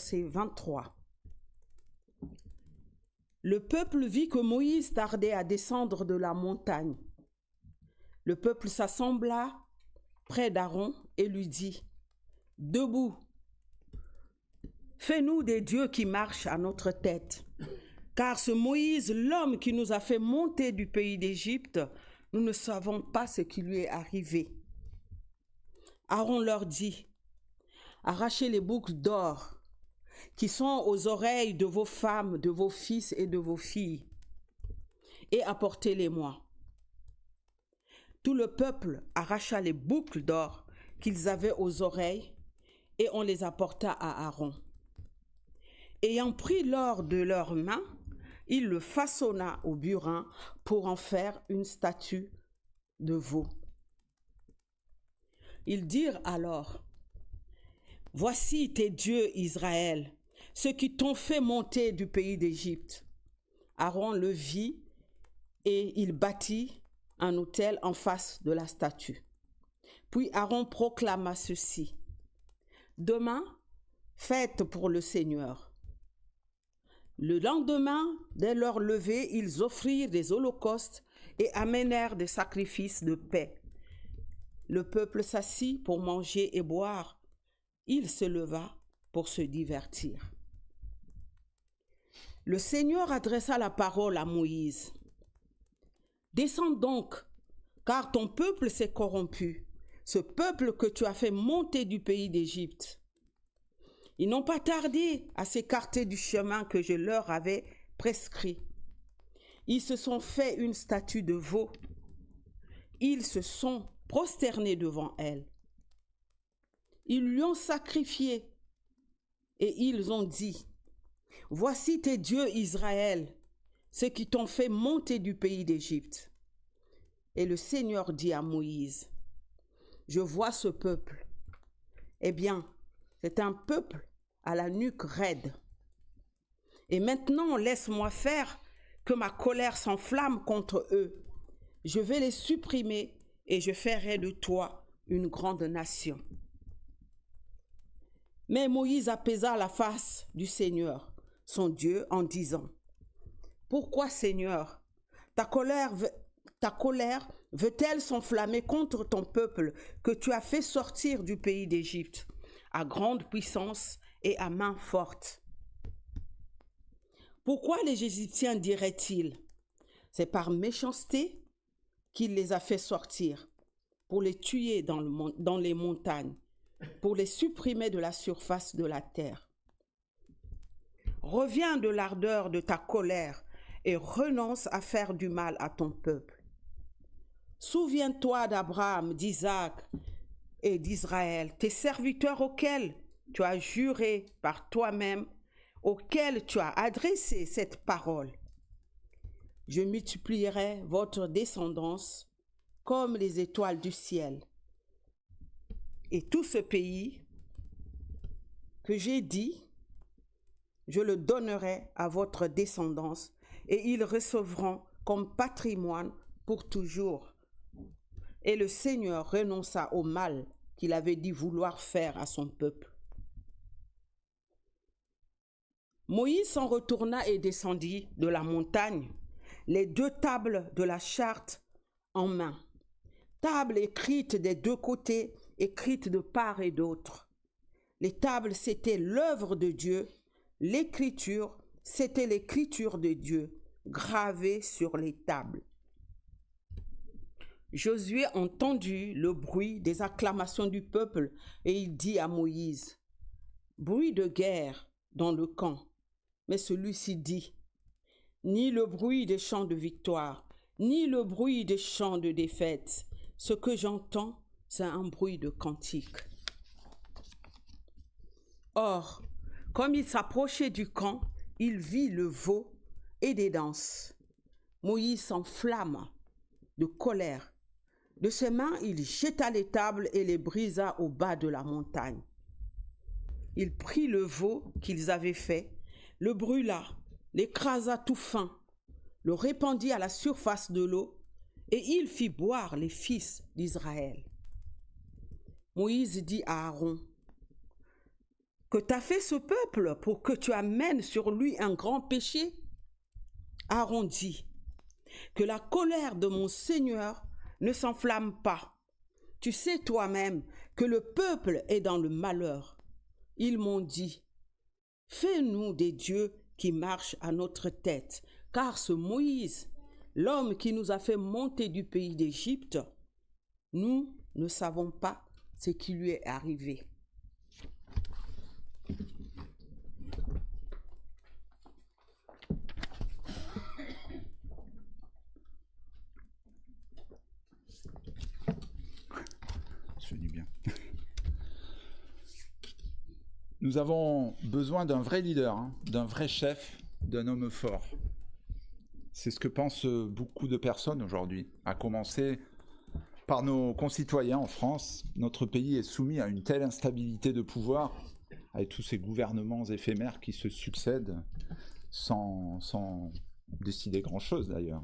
verset 23. Le peuple vit que Moïse tardait à descendre de la montagne. Le peuple s'assembla près d'Aaron et lui dit, « Debout, fais-nous des dieux qui marchent à notre tête. Car ce Moïse, l'homme qui nous a fait monter du pays d'Égypte, nous ne savons pas ce qui lui est arrivé. » Aaron leur dit, « Arrachez les boucles d'or qui sont aux oreilles de vos femmes, de vos fils et de vos filles, et apportez-les-moi. » Tout le peuple arracha les boucles d'or qu'ils avaient aux oreilles, et on les apporta à Aaron. Ayant pris l'or de leurs mains, il le façonna au burin pour en faire une statue de veau. Ils dirent alors, « Voici tes dieux, Israël, ceux qui t'ont fait monter du pays d'Égypte. » Aaron le vit et il bâtit un autel en face de la statue. Puis Aaron proclama ceci, « Demain, fête pour le Seigneur. » Le lendemain, dès leur lever, ils offrirent des holocaustes et amenèrent des sacrifices de paix. Le peuple s'assit pour manger et boire. Il se leva pour se divertir. Le Seigneur adressa la parole à Moïse. « Descends donc, car ton peuple s'est corrompu, ce peuple que tu as fait monter du pays d'Égypte. Ils n'ont pas tardé à s'écarter du chemin que je leur avais prescrit. Ils se sont fait une statue de veau. Ils se sont prosternés devant elle. Ils lui ont sacrifié et ils ont dit, « Voici tes dieux Israël, ceux qui t'ont fait monter du pays d'Égypte. » Et le Seigneur dit à Moïse, « Je vois ce peuple. Eh bien, c'est un peuple à la nuque raide. Et maintenant, laisse-moi faire que ma colère s'enflamme contre eux. Je vais les supprimer et je ferai de toi une grande nation. » Mais Moïse apaisa la face du Seigneur, son Dieu, en disant, « Pourquoi, Seigneur, ta colère veut-elle s'enflammer contre ton peuple que tu as fait sortir du pays d'Égypte, à grande puissance et à main forte? Pourquoi les Égyptiens diraient-ils, c'est par méchanceté qu'il les a fait sortir, pour les tuer dans les montagnes, pour les supprimer de la surface de la terre? Reviens de l'ardeur de ta colère et renonce à faire du mal à ton peuple. Souviens-toi d'Abraham, d'Isaac et d'Israël, tes serviteurs auxquels tu as juré par toi-même, auxquels tu as adressé cette parole. Je multiplierai votre descendance comme les étoiles du ciel. Et tout ce pays que j'ai dit, je le donnerai à votre descendance, et ils recevront comme patrimoine pour toujours. » Et le Seigneur renonça au mal qu'il avait dit vouloir faire à son peuple. Moïse s'en retourna et descendit de la montagne, les 2 tables de la charte en main, tables écrites des 2 côtés, écrites de part et d'autre. Les tables, c'était l'œuvre de Dieu, l'écriture, c'était l'écriture de Dieu, gravée sur les tables. Josué entendit le bruit des acclamations du peuple et il dit à Moïse, « Bruit de guerre dans le camp. » Mais celui-ci dit, « Ni le bruit des chants de victoire, ni le bruit des chants de défaite. Ce que j'entends, c'est un bruit de cantique. » Or, comme il s'approchait du camp, il vit le veau et des danses. Moïse s'enflamma de colère. De ses mains, il jeta les tables et les brisa au bas de la montagne. Il prit le veau qu'ils avaient fait, le brûla, l'écrasa tout fin, le répandit à la surface de l'eau, et il fit boire les fils d'Israël. Moïse dit à Aaron, que t'a fait ce peuple pour que tu amènes sur lui un grand péché? Aaron dit, que la colère de mon Seigneur ne s'enflamme pas. Tu sais toi-même que le peuple est dans le malheur. Ils m'ont dit, fais-nous des dieux qui marchent à notre tête, car ce Moïse, l'homme qui nous a fait monter du pays d'Égypte, nous ne savons pas ce qui lui est arrivé. C'est du bien. Nous avons besoin d'un vrai leader, d'un vrai chef, d'un homme fort. C'est ce que pensent beaucoup de personnes aujourd'hui, à commencer par nos concitoyens en France. Notre pays est soumis à une telle instabilité de pouvoir, avec tous ces gouvernements éphémères qui se succèdent, sans décider grand-chose d'ailleurs.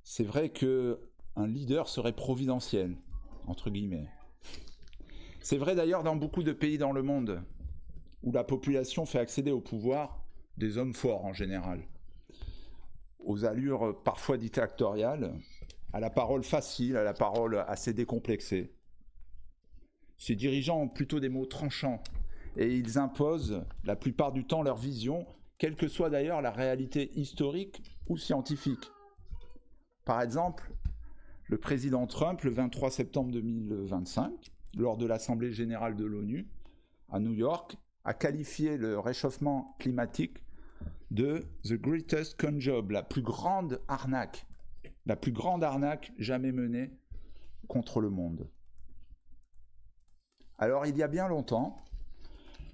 C'est vrai qu'un leader serait providentiel, entre guillemets. C'est vrai d'ailleurs dans beaucoup de pays dans le monde, où la population fait accéder au pouvoir des hommes forts en général, aux allures parfois dictatoriales, à la parole facile, à la parole assez décomplexée. Ces dirigeants ont plutôt des mots tranchants, et ils imposent la plupart du temps leur vision, quelle que soit d'ailleurs la réalité historique ou scientifique. Par exemple, le président Trump, le 23 septembre 2025, lors de l'Assemblée générale de l'ONU, à New York, a qualifié le réchauffement climatique de « the greatest con job », la plus grande arnaque jamais menée contre le monde. Alors, il y a bien longtemps,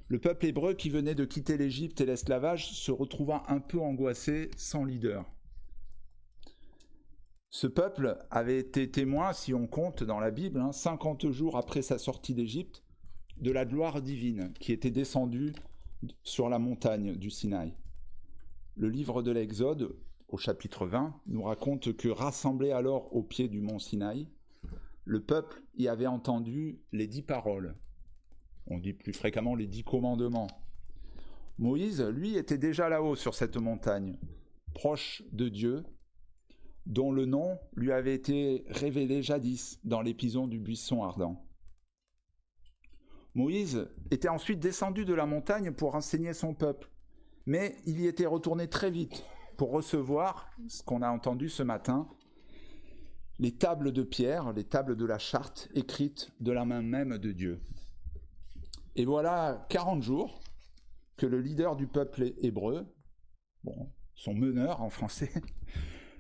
le peuple hébreu qui venait de quitter l'Égypte et l'esclavage se retrouva un peu angoissé, sans leader. Ce peuple avait été témoin, si on compte dans la Bible, 50 jours après sa sortie d'Égypte, de la gloire divine qui était descendue sur la montagne du Sinaï. Le livre de l'Exode, au chapitre 20, nous raconte que rassemblé alors au pied du mont Sinaï, le peuple y avait entendu les 10 paroles. On dit plus fréquemment les 10 commandements. Moïse, lui, était déjà là-haut sur cette montagne, proche de Dieu, dont le nom lui avait été révélé jadis dans l'épisode du buisson ardent. Moïse était ensuite descendu de la montagne pour enseigner son peuple, mais il y était retourné très vite pour recevoir, ce qu'on a entendu ce matin, les tables de pierre, les tables de la charte écrites de la main même de Dieu. Et voilà 40 jours que le leader du peuple hébreu, son meneur en français,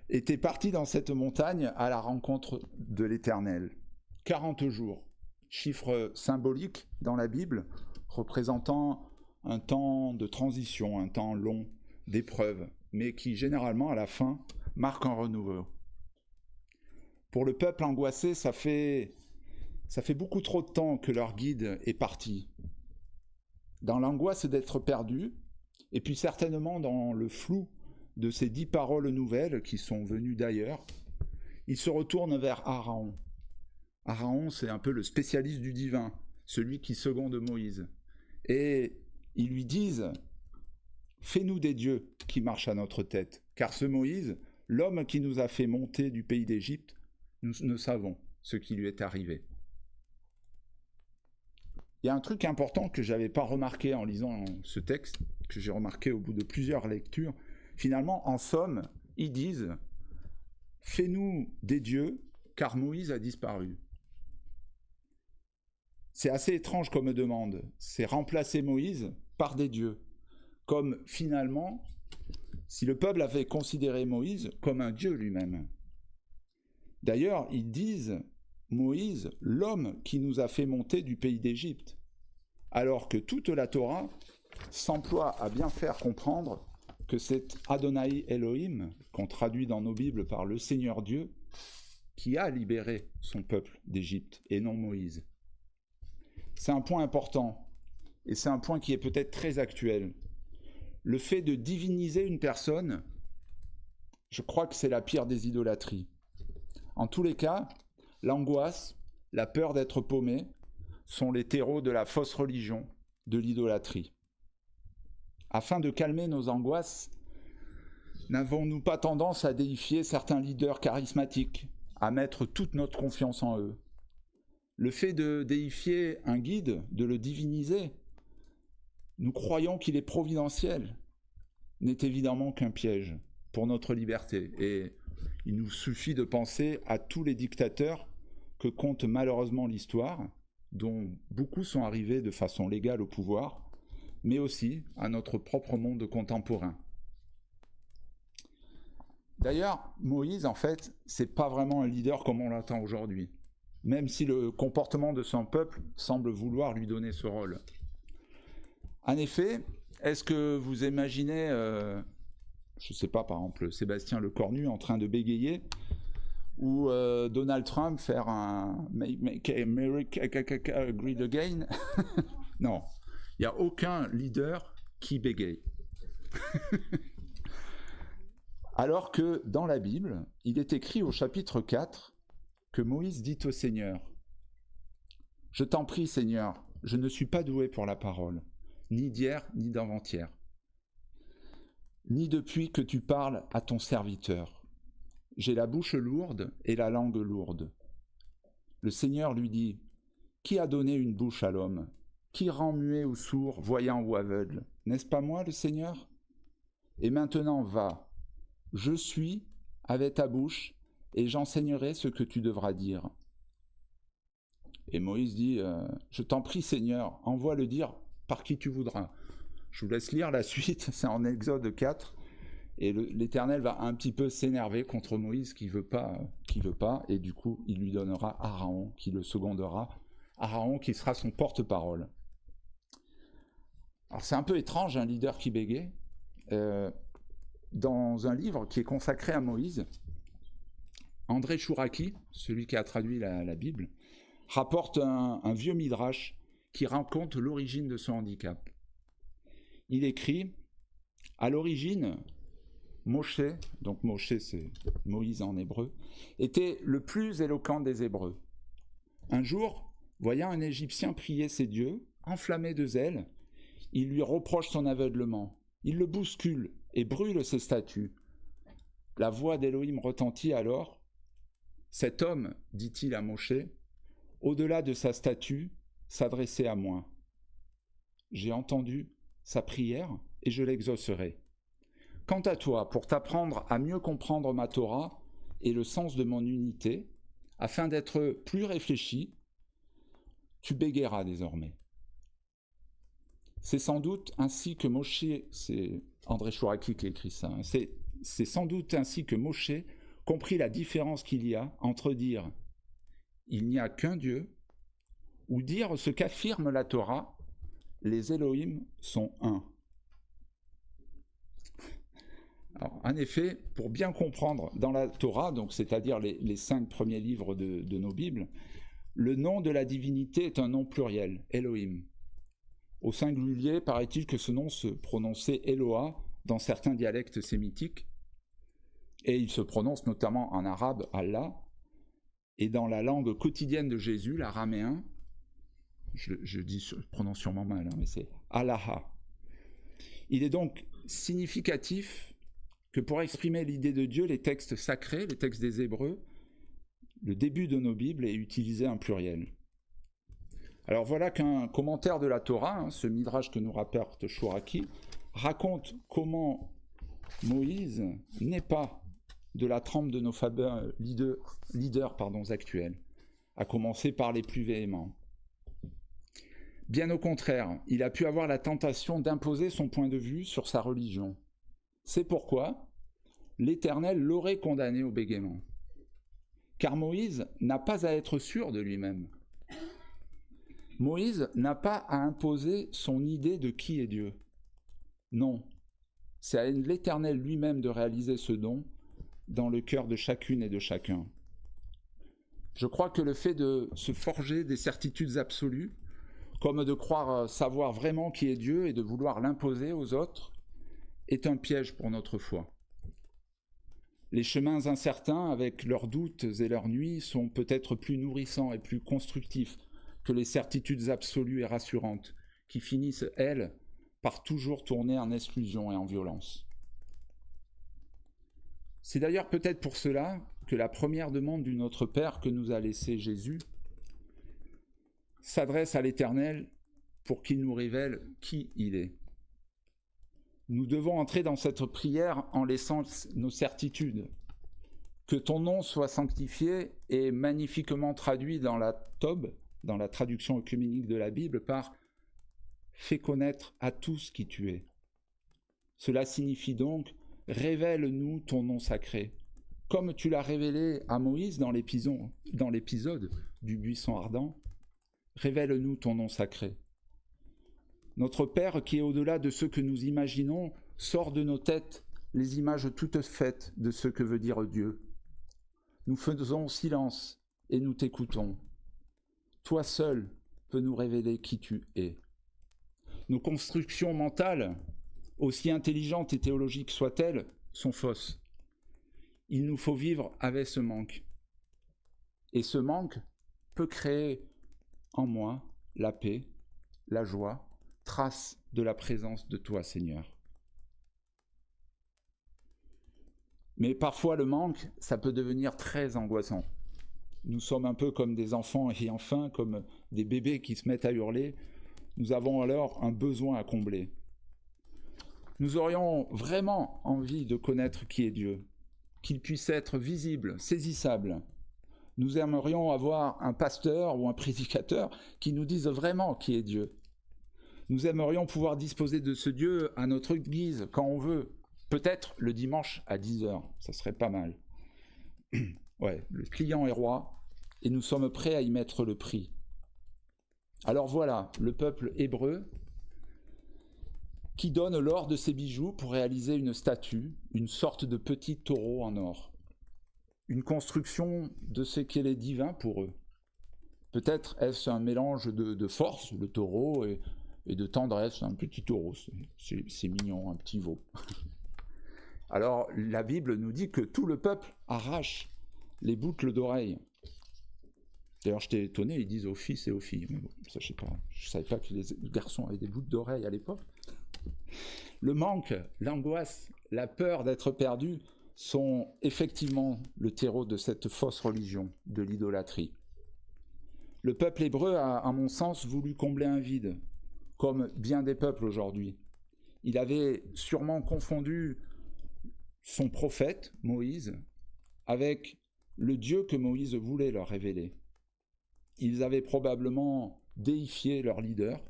était parti dans cette montagne à la rencontre de l'Éternel. 40 jours, chiffre symbolique dans la Bible, représentant un temps de transition, un temps long d'épreuve, mais qui généralement à la fin marque un renouveau. Pour le peuple angoissé, ça fait beaucoup trop de temps que leur guide est parti. Dans l'angoisse d'être perdu, et puis certainement dans le flou de ces 10 paroles nouvelles qui sont venues d'ailleurs, ils se retournent vers Aaron. Aaron, c'est un peu le spécialiste du divin, celui qui seconde Moïse. Et ils lui disent « Fais-nous des dieux qui marchent à notre tête, car ce Moïse, l'homme qui nous a fait monter du pays d'Égypte, nous ne savons ce qui lui est arrivé. » Il y a un truc important que je n'avais pas remarqué en lisant ce texte, que j'ai remarqué au bout de plusieurs lectures. Finalement, en somme, ils disent « Fais-nous des dieux, car Moïse a disparu. » C'est assez étrange comme demande. C'est remplacer Moïse par des dieux. Comme finalement, si le peuple avait considéré Moïse comme un dieu lui-même. D'ailleurs, ils disent Moïse, l'homme qui nous a fait monter du pays d'Égypte. Alors que toute la Torah s'emploie à bien faire comprendre que c'est Adonai Elohim, qu'on traduit dans nos Bibles par le Seigneur Dieu, qui a libéré son peuple d'Égypte et non Moïse. C'est un point important, et c'est un point qui est peut-être très actuel. Le fait de diviniser une personne, je crois que c'est la pire des idolâtries. En tous les cas, l'angoisse, la peur d'être paumé, sont les terreaux de la fausse religion, de l'idolâtrie. Afin de calmer nos angoisses, n'avons-nous pas tendance à déifier certains leaders charismatiques, à mettre toute notre confiance en eux? Le fait de déifier un guide, de le diviniser, nous croyons qu'il est providentiel, n'est évidemment qu'un piège pour notre liberté. Et il nous suffit de penser à tous les dictateurs que compte malheureusement l'histoire, dont beaucoup sont arrivés de façon légale au pouvoir, mais aussi à notre propre monde contemporain. D'ailleurs, Moïse, en fait, c'est pas vraiment un leader comme on l'entend aujourd'hui, même si le comportement de son peuple semble vouloir lui donner ce rôle. En effet, est-ce que vous imaginez, je sais pas, par exemple, Sébastien Lecornu en train de bégayer, ou Donald Trump faire un Make America Great Again? Non, il n'y a aucun leader qui bégaye. Alors que dans la Bible, il est écrit au chapitre 4 que Moïse dit au Seigneur: « Je t'en prie, Seigneur, je ne suis pas doué pour la parole, ni d'hier, ni d'avant-hier, ni depuis que tu parles à ton serviteur. J'ai la bouche lourde et la langue lourde. » Le Seigneur lui dit: « Qui a donné une bouche à l'homme? Qui rend muet ou sourd, voyant ou aveugle? N'est-ce pas moi, le Seigneur? Et maintenant va, je suis avec ta bouche, et j'enseignerai ce que tu devras dire. » Et Moïse dit: « Je t'en prie, Seigneur, envoie le dire par qui tu voudras. » Je vous laisse lire la suite, c'est en Exode 4. Et l'Éternel va un petit peu s'énerver contre Moïse qui veut pas, et du coup, il lui donnera Aaron, qui le secondera, Aaron qui sera son porte-parole. Alors c'est un peu étrange, un leader qui bégaye. Dans un livre qui est consacré à Moïse, André Chouraki, celui qui a traduit la Bible, rapporte un vieux midrash qui raconte l'origine de ce handicap. Il écrit: « À l'origine, Moshe, donc Moshe c'est Moïse en hébreu, était le plus éloquent des Hébreux. Un jour, voyant un Égyptien prier ses dieux, enflammé de zèle, il lui reproche son aveuglement. Il le bouscule et brûle ses statues. La voix d'Élohim retentit alors. Cet homme, dit-il à Moshe, au-delà de sa statue, s'adressait à moi. J'ai entendu sa prière et je l'exaucerai. Quant à toi, pour t'apprendre à mieux comprendre ma Torah et le sens de mon unité, afin d'être plus réfléchi, tu bégayeras désormais. » C'est sans doute ainsi que Moshe, c'est André Chouraki qui écrit ça, hein, c'est sans doute ainsi que Moshe comprit la différence qu'il y a entre dire « il n'y a qu'un Dieu » ou dire ce qu'affirme la Torah « les Elohim sont un ». Alors, en effet, pour bien comprendre dans la Torah, donc c'est-à-dire les 5 premiers livres de nos Bibles, le nom de la divinité est un nom pluriel, Elohim. Au singulier, paraît-il que ce nom se prononçait Eloah dans certains dialectes sémitiques, et il se prononce notamment en arabe Allah, et dans la langue quotidienne de Jésus, l'araméen, je prononce sûrement mal, hein, mais c'est Allaha. Il est donc significatif que pour exprimer l'idée de Dieu, les textes sacrés, les textes des Hébreux, le début de nos Bibles est utilisé un pluriel. Alors voilà qu'un commentaire de la Torah, hein, ce midrash que nous rapporte Chouraki, raconte comment Moïse n'est pas de la trempe de nos fameux leaders actuels, à commencer par les plus véhéments. Bien au contraire, il a pu avoir la tentation d'imposer son point de vue sur sa religion. C'est pourquoi l'Éternel l'aurait condamné au bégaiement. Car Moïse n'a pas à être sûr de lui-même. Moïse n'a pas à imposer son idée de qui est Dieu. Non, c'est à l'Éternel lui-même de réaliser ce don dans le cœur de chacune et de chacun. Je crois que le fait de se forger des certitudes absolues, comme de croire savoir vraiment qui est Dieu et de vouloir l'imposer aux autres, est un piège pour notre foi. Les chemins incertains, avec leurs doutes et leurs nuits, sont peut-être plus nourrissants et plus constructifs que les certitudes absolues et rassurantes qui finissent, elles, par toujours tourner en exclusion et en violence. C'est d'ailleurs peut-être pour cela que la première demande du Notre Père que nous a laissé Jésus s'adresse à l'Éternel pour qu'il nous révèle qui il est. Nous devons entrer dans cette prière en laissant nos certitudes. Que ton nom soit sanctifié est magnifiquement traduit dans la Tob, dans la traduction œcuménique de la Bible, par « fais connaître à tous qui tu es ». Cela signifie donc « révèle-nous ton nom sacré », comme tu l'as révélé à Moïse dans l'épisode du buisson ardent. Révèle-nous ton nom sacré. Notre Père, qui est au-delà de ce que nous imaginons, sort de nos têtes les images toutes faites de ce que veut dire Dieu. Nous faisons silence et nous t'écoutons. Toi seul peux nous révéler qui tu es. Nos constructions mentales, aussi intelligentes et théologiques soient-elles, sont fausses. Il nous faut vivre avec ce manque. Et ce manque peut créer en moi la paix, la joie, trace de la présence de toi, Seigneur. Mais parfois le manque, ça peut devenir très angoissant. Nous sommes un peu comme des enfants ayant faim, comme des bébés qui se mettent à hurler. Nous avons alors un besoin à combler. Nous aurions vraiment envie de connaître qui est Dieu, qu'il puisse être visible, saisissable. Nous aimerions avoir un pasteur ou un prédicateur qui nous dise vraiment qui est Dieu. Nous aimerions pouvoir disposer de ce Dieu à notre guise, quand on veut. Peut-être le dimanche à 10h, ça serait pas mal. Ouais, le client est roi, et nous sommes prêts à y mettre le prix. Alors voilà, le peuple hébreu qui donne l'or de ses bijoux pour réaliser une statue, une sorte de petit taureau en or. Une construction de ce qu'est les divin pour eux. Peut-être est-ce un mélange de force, le taureau, et de tendresse, un petit taureau, c'est mignon, un petit veau. Alors la Bible nous dit que tout le peuple arrache les boucles d'oreilles. D'ailleurs j'étais étonné, ils disent aux fils et aux filles, mais bon, ça je sais pas, je savais pas que les garçons avaient des boucles d'oreilles à l'époque. Le manque, l'angoisse, la peur d'être perdu sont effectivement le terreau de cette fausse religion, de l'idolâtrie. Le peuple hébreu a, à mon sens, voulu combler un vide, comme bien des peuples aujourd'hui. Il avait sûrement confondu son prophète, Moïse, avec le Dieu que Moïse voulait leur révéler. Ils avaient probablement déifié leur leader,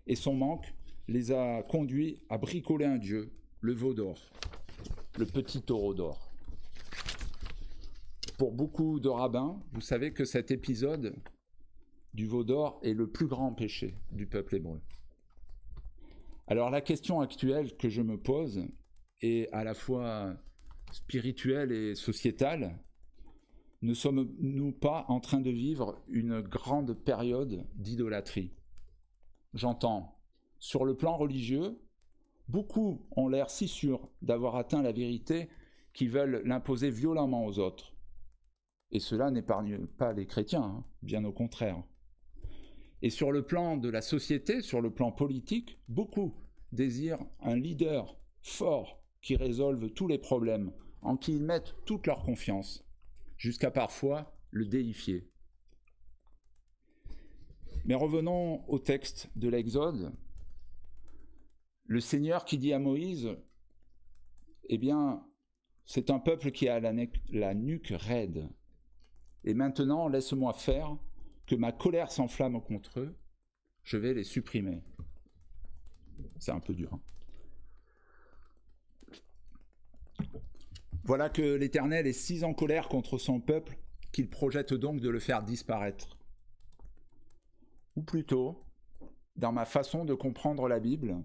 et son manque les a conduits à bricoler un Dieu, le veau d'or, le petit taureau d'or. Pour beaucoup de rabbins, vous savez que cet épisode du veau d'or est le plus grand péché du peuple hébreu. Alors la question actuelle que je me pose est à la fois spirituelle et sociétale. Ne sommes-nous pas en train de vivre une grande période d'idolâtrie? J'entends, sur le plan religieux, beaucoup ont l'air si sûrs d'avoir atteint la vérité qu'ils veulent l'imposer violemment aux autres. Et cela n'épargne pas les chrétiens, bien au contraire. Et sur le plan de la société, sur le plan politique, beaucoup désirent un leader fort qui résolve tous les problèmes, en qui ils mettent toute leur confiance, jusqu'à parfois le déifier. Mais revenons au texte de l'Exode. Le Seigneur qui dit à Moïse, eh bien, c'est un peuple qui a la nuque raide. Et maintenant, laisse-moi faire, que ma colère s'enflamme contre eux, je vais les supprimer. C'est un peu dur. Voilà que l'Éternel est si en colère contre son peuple qu'il projette donc de le faire disparaître. Ou plutôt, dans ma façon de comprendre la Bible,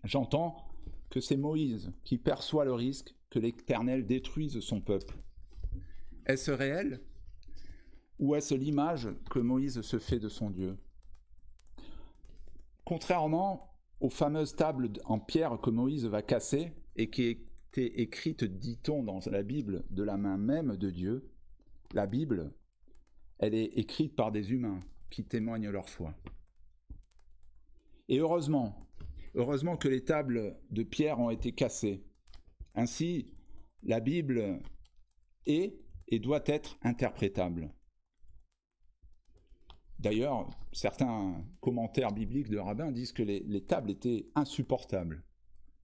j'entends que c'est Moïse qui perçoit le risque que l'Éternel détruise son peuple. Est-ce réel? Ou est-ce l'image que Moïse se fait de son Dieu? Contrairement aux fameuses tables en pierre que Moïse va casser et qui étaient écrites, dit-on, dans la Bible de la main même de Dieu, la Bible, elle est écrite par des humains qui témoignent leur foi. Et heureusement que les tables de pierre ont été cassées. Ainsi, la Bible est et doit être interprétable. D'ailleurs, certains commentaires bibliques de rabbins disent que les tables étaient insupportables.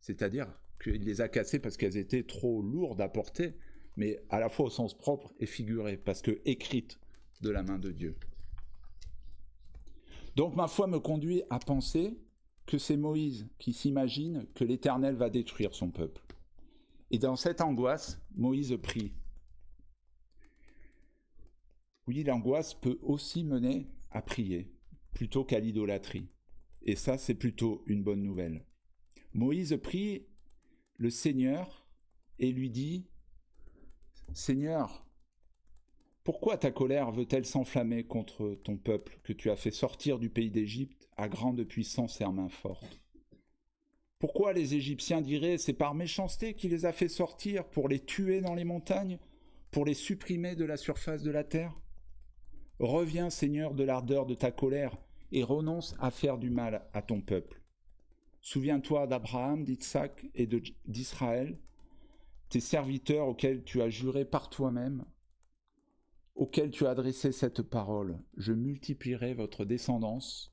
C'est-à-dire qu'il les a cassées parce qu'elles étaient trop lourdes à porter, mais à la fois au sens propre et figuré, parce que écrites de la main de Dieu. Donc ma foi me conduit à penser que c'est Moïse qui s'imagine que l'Éternel va détruire son peuple. Et dans cette angoisse, Moïse prie. Oui, l'angoisse peut aussi mener à prier, plutôt qu'à l'idolâtrie. Et ça, c'est plutôt une bonne nouvelle. Moïse prie le Seigneur et lui dit « Seigneur, pourquoi ta colère veut-elle s'enflammer contre ton peuple que tu as fait sortir du pays d'Égypte à grande puissance et à main forte ? Pourquoi les Égyptiens diraient « C'est par méchanceté qu'il les a fait sortir pour les tuer dans les montagnes, pour les supprimer de la surface de la terre ? Reviens, Seigneur, de l'ardeur de ta colère et renonce à faire du mal à ton peuple. Souviens-toi d'Abraham, d'Isaac et d'Israël, tes serviteurs auxquels tu as juré par toi-même, auxquels tu as adressé cette parole. Je multiplierai votre descendance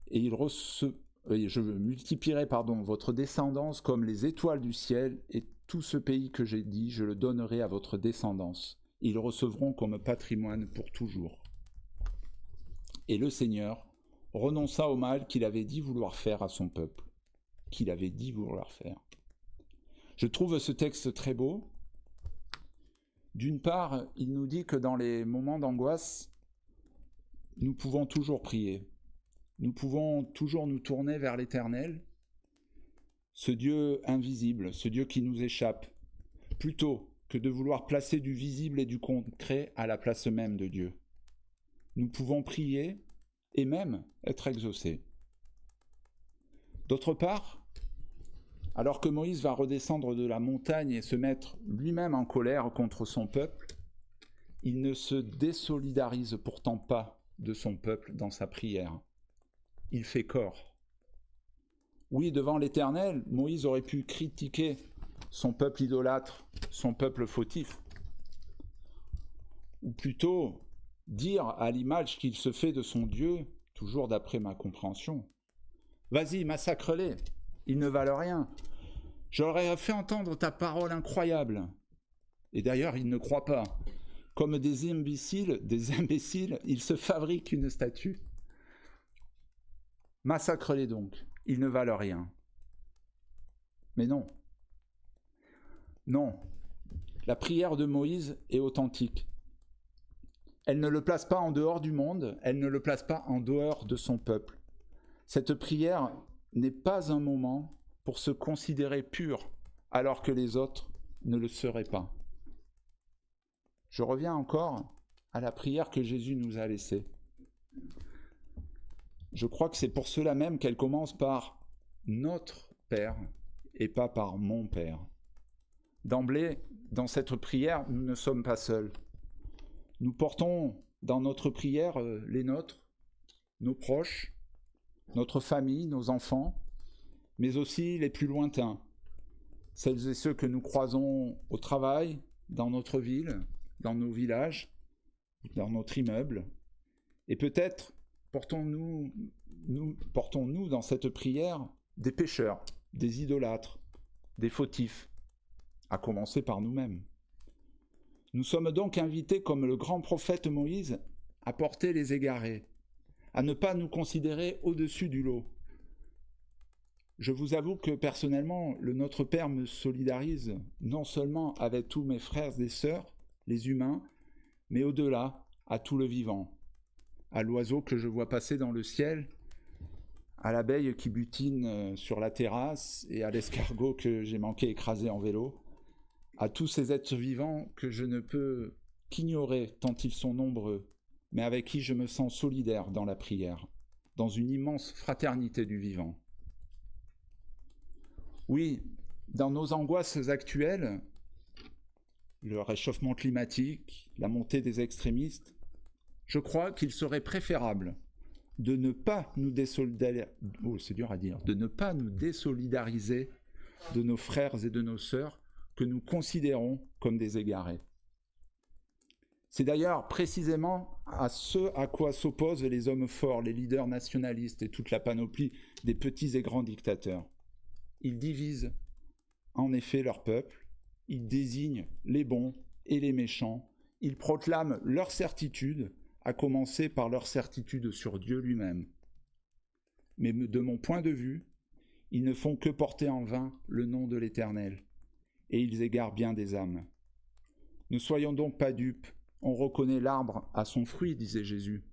et je multiplierai votre descendance comme les étoiles du ciel, et tout ce pays que j'ai dit, je le donnerai à votre descendance. Ils recevront comme patrimoine pour toujours. » Et le Seigneur renonça au mal qu'il avait dit vouloir faire à son peuple. Je trouve ce texte très beau. D'une part, il nous dit que dans les moments d'angoisse, nous pouvons toujours prier. Nous pouvons toujours nous tourner vers l'Éternel, ce Dieu invisible, ce Dieu qui nous échappe, plutôt que de vouloir placer du visible et du concret à la place même de Dieu. Nous pouvons prier et même être exaucés. D'autre part, alors que Moïse va redescendre de la montagne et se mettre lui-même en colère contre son peuple, il ne se désolidarise pourtant pas de son peuple dans sa prière. Il fait corps. Oui, devant l'Éternel, Moïse aurait pu critiquer son peuple idolâtre, son peuple fautif, ou plutôt dire à l'image qu'il se fait de son Dieu, toujours d'après ma compréhension, « Vas-y, massacre-les, ils ne valent rien. J'aurais fait entendre ta parole incroyable. » Et d'ailleurs, ils ne croient pas. Comme des imbéciles, ils se fabriquent une statue. Massacre-les donc, ils ne valent rien. Mais non. Non, la prière de Moïse est authentique. Elle ne le place pas en dehors du monde, elle ne le place pas en dehors de son peuple. Cette prière n'est pas un moment pour se considérer pur, alors que les autres ne le seraient pas. Je reviens encore à la prière que Jésus nous a laissée. Je crois que c'est pour cela même qu'elle commence par « notre Père » et pas par « mon Père ». D'emblée, dans cette prière, nous ne sommes pas seuls. Nous portons dans notre prière les nôtres, nos proches, notre famille, nos enfants, mais aussi les plus lointains, celles et ceux que nous croisons au travail, dans notre ville, dans nos villages, dans notre immeuble. Et peut-être portons-nous dans cette prière des pécheurs, des idolâtres, des fautifs, à commencer par nous-mêmes. Nous sommes donc invités, comme le grand prophète Moïse, à porter les égarés, à ne pas nous considérer au-dessus du lot. Je vous avoue que personnellement, le Notre Père me solidarise non seulement avec tous mes frères et sœurs, les humains, mais au-delà, à tout le vivant, à l'oiseau que je vois passer dans le ciel, à l'abeille qui butine sur la terrasse et à l'escargot que j'ai manqué écraser en vélo, à tous ces êtres vivants que je ne peux qu'ignorer tant ils sont nombreux, mais avec qui je me sens solidaire dans la prière, dans une immense fraternité du vivant. Oui, dans nos angoisses actuelles, le réchauffement climatique, la montée des extrémistes, je crois qu'il serait préférable, de ne pas nous désolidariser de nos frères et de nos sœurs que nous considérons comme des égarés. C'est d'ailleurs précisément à ce à quoi s'opposent les hommes forts, les leaders nationalistes et toute la panoplie des petits et grands dictateurs. Ils divisent en effet leur peuple, ils désignent les bons et les méchants, ils proclament leur certitude, à commencer par leur certitude sur Dieu lui-même. Mais de mon point de vue, ils ne font que porter en vain le nom de l'Éternel, et ils égarent bien des âmes. Ne soyons donc pas dupes, on reconnaît l'arbre à son fruit, disait Jésus.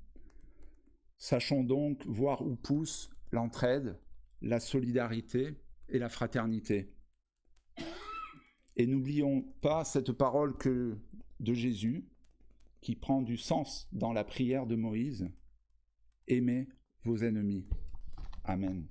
Sachons donc voir où pousse l'entraide, la solidarité et la fraternité. Et n'oublions pas cette parole de Jésus, qui prend du sens dans la prière de Moïse. Aimez vos ennemis. Amen.